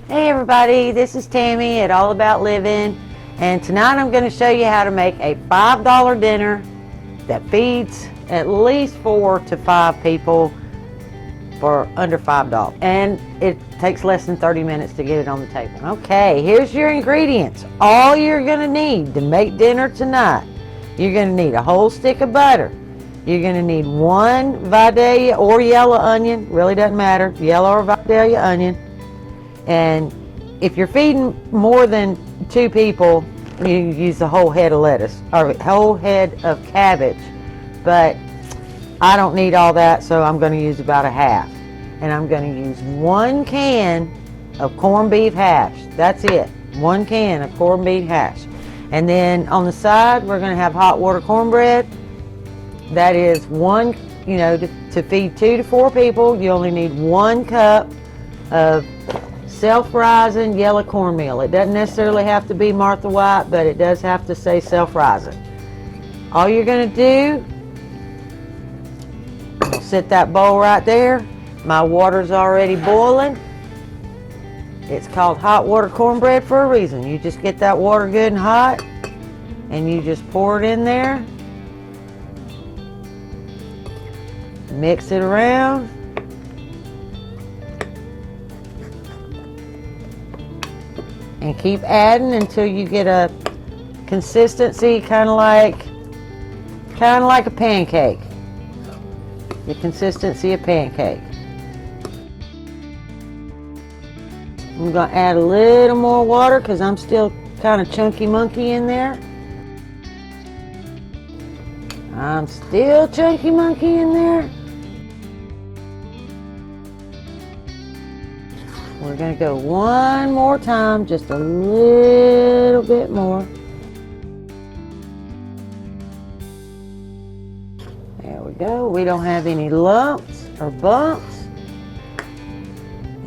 Hey everybody, this is Tammy at All About Living, and tonight I'm going to show you how to make a $5 dinner that feeds at least 4 to 5 people for under $5, and it takes less than 30 minutes to get it on the table. Okay, here's your ingredients. All you're going to need to make dinner tonight: you're going to need a whole stick of butter. You're going to need 1 Vidalia or yellow onion, really doesn't matter, yellow or Vidalia onion. And if you're feeding more than 2 people, you use the whole head of lettuce or whole head of cabbage. But I don't need all that, so I'm going to use about a half. And I'm going to use 1 can of corned beef hash. That's it. 1 can of corned beef hash. And then on the side, we're going to have hot water cornbread. That is to feed 2 to 4 people, you only need 1 cup of self-rising yellow cornmeal. It doesn't necessarily have to be Martha White, but it does have to say self-rising. All you're going to do, set that bowl right there. My water's already boiling. It's called hot water cornbread for a reason. You just get that water good and hot, and you just pour it in there. Mix it around. And keep adding until you get a consistency kind of like a pancake. The consistency of pancake. I'm going to add a little more water because I'm still kind of chunky monkey in there. I'm still chunky monkey in there. We're going to go one more time, just a little bit more. There we go. We don't have any lumps or bumps.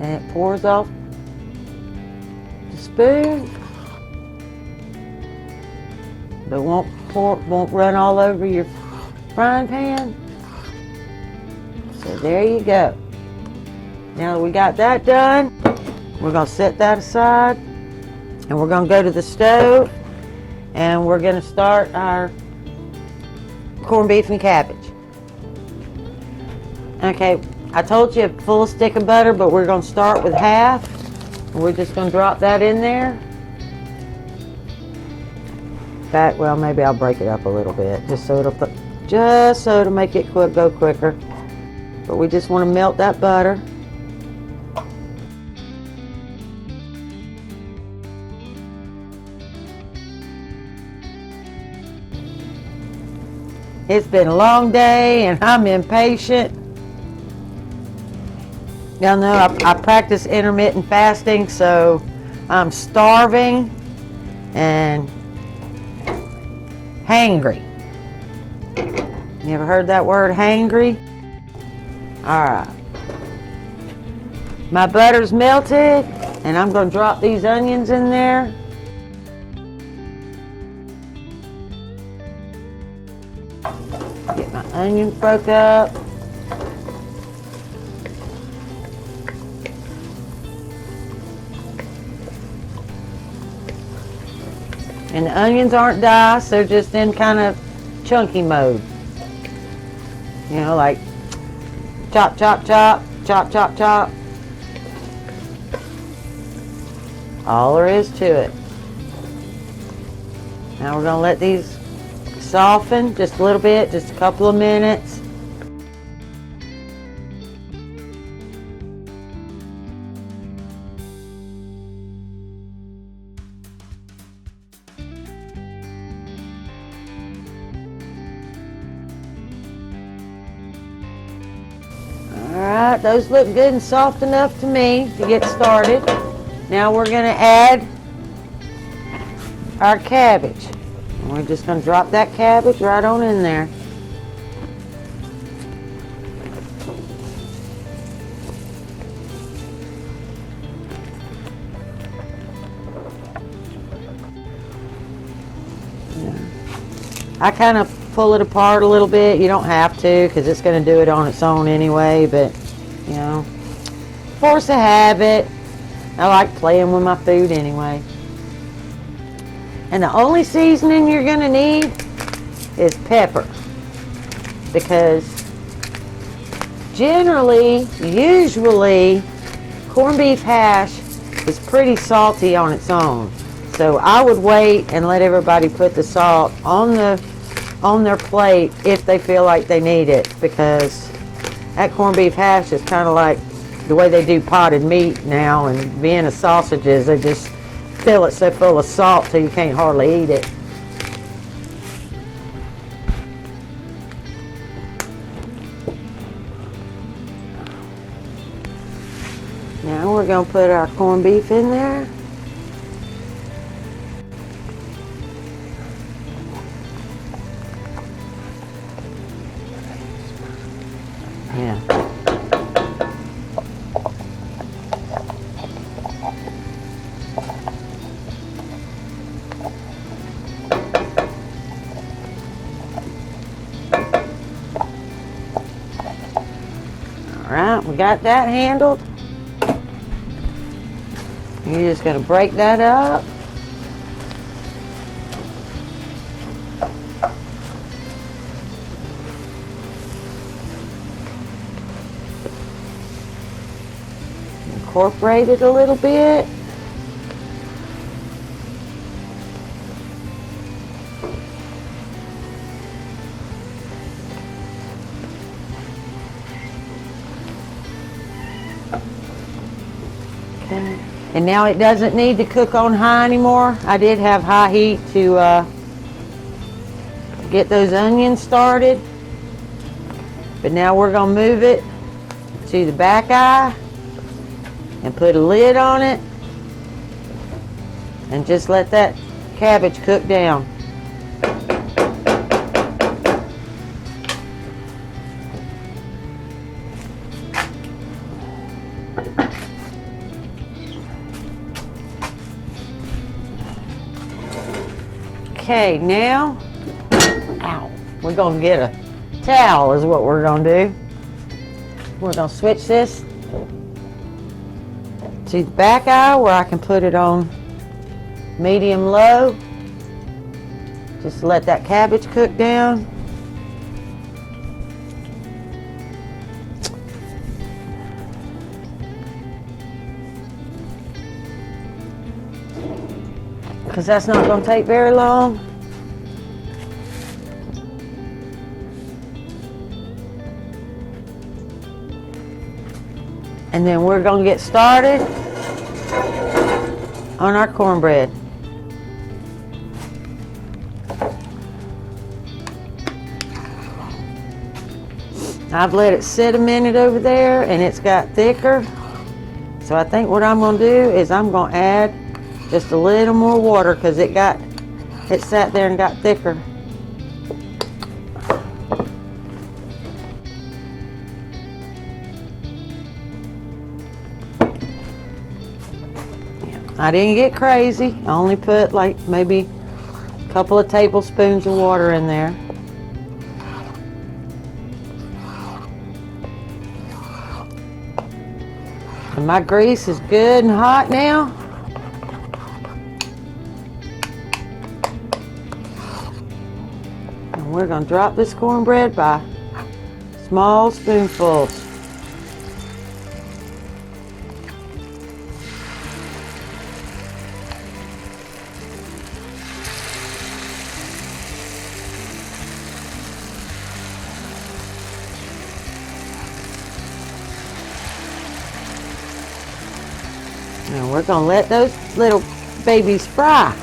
And it pours off the spoon. But won't run all over your frying pan. So there you go. Now that we got that done, we're going to set that aside, and we're going to go to the stove, and we're going to start our corned beef and cabbage. Okay, I told you a full stick of butter, but we're going to start with half. We're just going to drop that in there. Well, maybe I'll break it up a little bit, just so it'll make it go quicker. But we just want to melt that butter. It's been a long day and I'm impatient. Y'all know I practice intermittent fasting, so I'm starving and hangry. You ever heard that word, hangry? Alright. My butter's melted, and I'm going to drop these onions in there. Get my onions broke up. And the onions aren't diced, they're just in kind of chunky mode. You know, like chop, chop, chop, chop, chop, chop. All there is to it. Now we're going to let these soften just a little bit, just a couple of minutes. Alright, those look good and soft enough to me to get started. Now we're going to add our cabbage. And we're just going to drop that cabbage right on in there. I kind of pull it apart a little bit. You don't have to, because it's going to do it on its own anyway, but you know, force of habit. I like playing with my food anyway. And the only seasoning you're gonna need is pepper, because usually corned beef hash is pretty salty on its own. So I would wait and let everybody put the salt on their plate if they feel like they need it, because that corned beef hash is kind of like the way they do potted meat now, and Vienna sausages, they just fill it so full of salt till you can't hardly eat it. Now we're going to put our corned beef in there. Yeah. All right, we got that handled. You're just going to break that up. Incorporate it a little bit. Okay. And now it doesn't need to cook on high anymore. I did have high heat to get those onions started. But now we're going to move it to the back eye and put a lid on it and just let that cabbage cook down. Okay, now, we're going to get a towel is what we're going to do. We're going to switch this to the back eye where I can put it on medium low. Just let that cabbage cook down. Because that's not going to take very long. And then we're going to get started on our cornbread. I've let it sit a minute over there and it's got thicker. So I think what I'm going to do is I'm going to add just a little more water because it sat there and got thicker. I didn't get crazy. I only put like maybe a couple of tablespoons of water in there. And my grease is good and hot now. And we're going to drop this cornbread by small spoonfuls. Now we're going to let those little babies fry.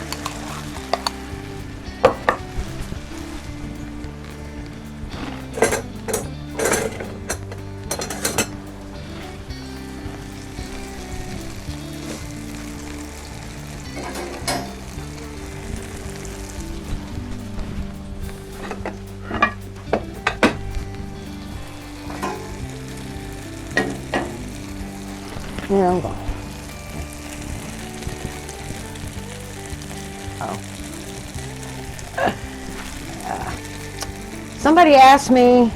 Here I'm going. Somebody asked me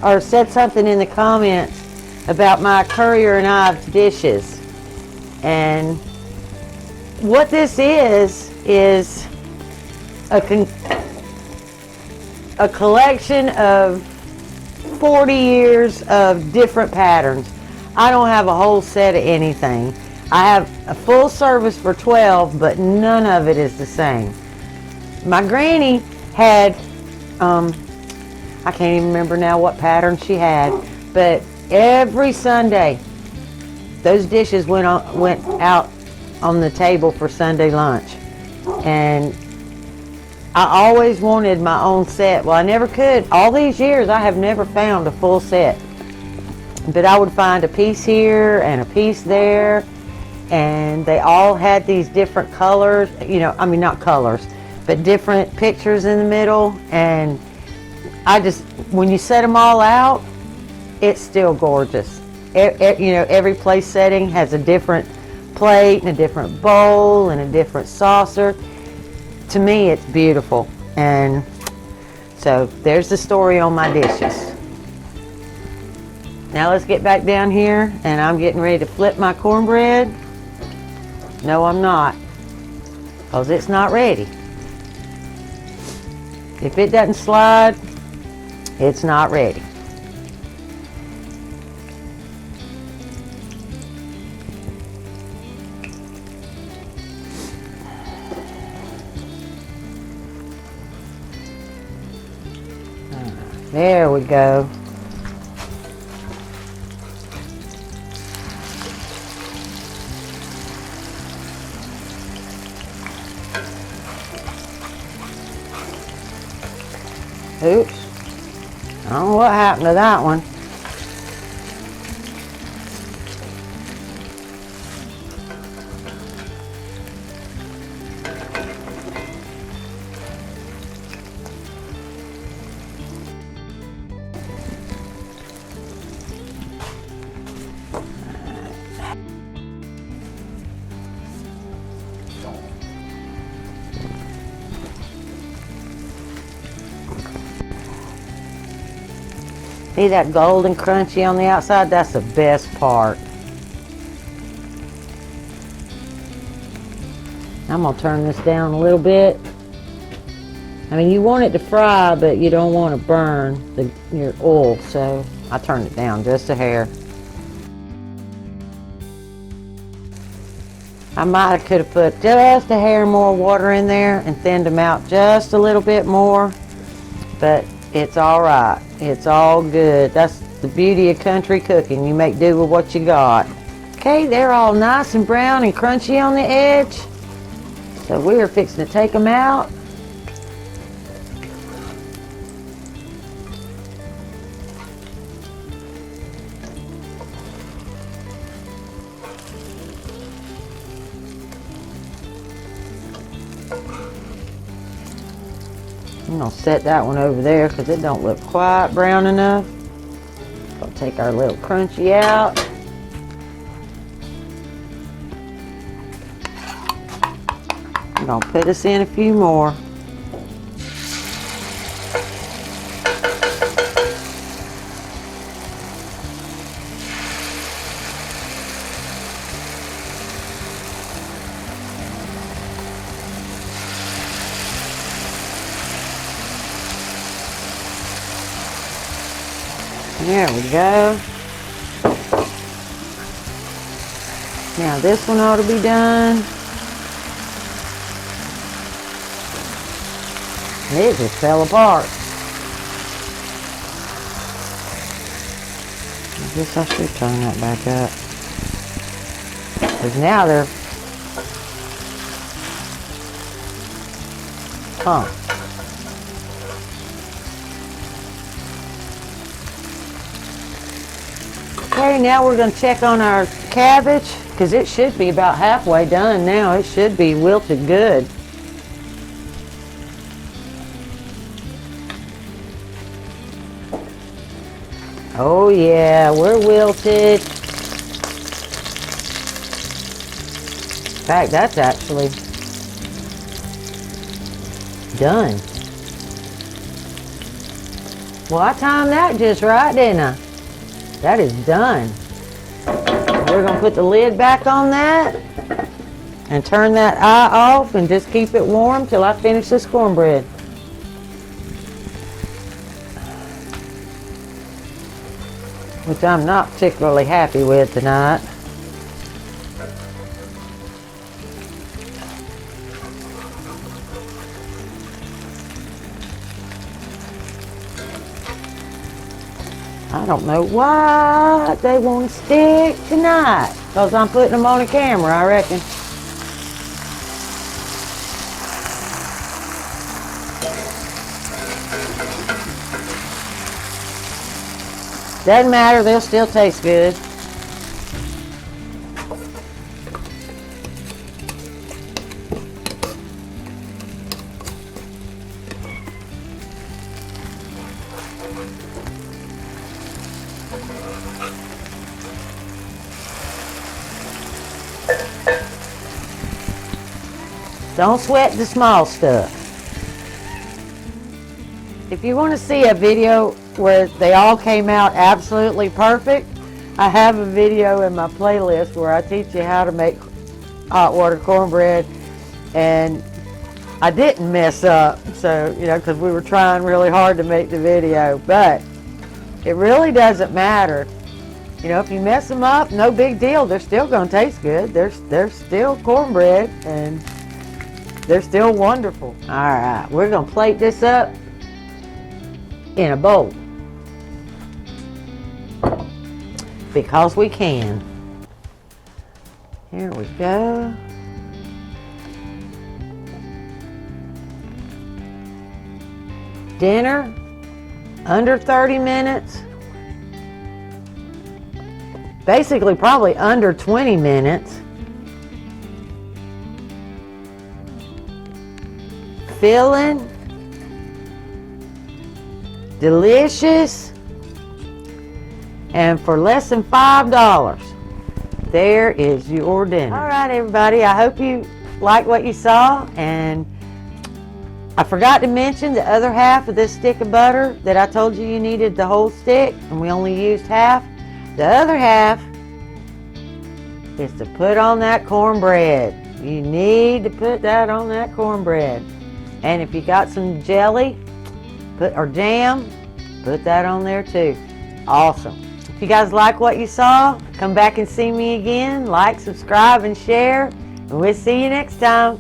or said something in the comments about my Currier and Ives dishes, and what this is a collection of 40 years of different patterns. I don't have a whole set of anything. I have a full service for 12, but none of it is the same. My granny had, I can't even remember now what pattern she had, but every Sunday, those dishes went out on the table for Sunday lunch. And I always wanted my own set. Well, I never could. All these years, I have never found a full set. But I would find a piece here and a piece there, and they all had these different colors, you know, I mean not colors, but different pictures in the middle. And I just, when you set them all out, it's still gorgeous. You know, every place setting has a different plate and a different bowl and a different saucer. To me, it's beautiful. And so there's the story on my dishes. Now let's get back down here, and I'm getting ready to flip my cornbread. No, I'm not, because it's not ready. If it doesn't slide, it's not ready. There we go. Oops. I don't know what happened to that one. See that golden crunchy on the outside? That's the best part. I'm gonna turn this down a little bit. I mean, you want it to fry, but you don't want to burn your oil, so I turned it down just a hair. I could have put just a hair more water in there and thinned them out just a little bit more, but it's all right. It's all good. That's the beauty of country cooking. You make do with what you got. Okay, they're all nice and brown and crunchy on the edge. So we're fixing to take them out. I'm gonna set that one over there because it don't look quite brown enough. We'll take our little crunchy out. I'm gonna put us in a few more. There we go. Now this one ought to be done. It just fell apart. I guess I should turn that back up. Because now they're... Huh. Okay, now we're going to check on our cabbage, because it should be about halfway done now. It should be wilted good. Oh yeah, we're wilted. In fact, that's actually done. Well, I timed that just right, didn't I? That is done. We're going to put the lid back on that. And turn that eye off and just keep it warm till I finish this cornbread. Which I'm not particularly happy with tonight. I don't know why they won't stick tonight. Because I'm putting them on the camera, I reckon. Doesn't matter, they'll still taste good. Don't sweat the small stuff. If you want to see a video where they all came out absolutely perfect, I have a video in my playlist where I teach you how to make hot water cornbread, and I didn't mess up, so, you know, because we were trying really hard to make the video, but it really doesn't matter. You know, if you mess them up, no big deal. They're still going to taste good. They're still cornbread, and they're still wonderful. All right, we're going to plate this up in a bowl because we can. Here we go. Dinner, under 30 minutes. Basically, probably under 20 minutes. Filling, delicious, and for less than $5. There is your dinner. All right, everybody, I hope you like what you saw, and I forgot to mention the other half of this stick of butter that I told you needed the whole stick, and we only used half. The other half is to put on that cornbread. You need to put that on that cornbread. And if you got some jelly or jam, put that on there too. Awesome. If you guys like what you saw, come back and see me again. Like, subscribe, and share. And we'll see you next time.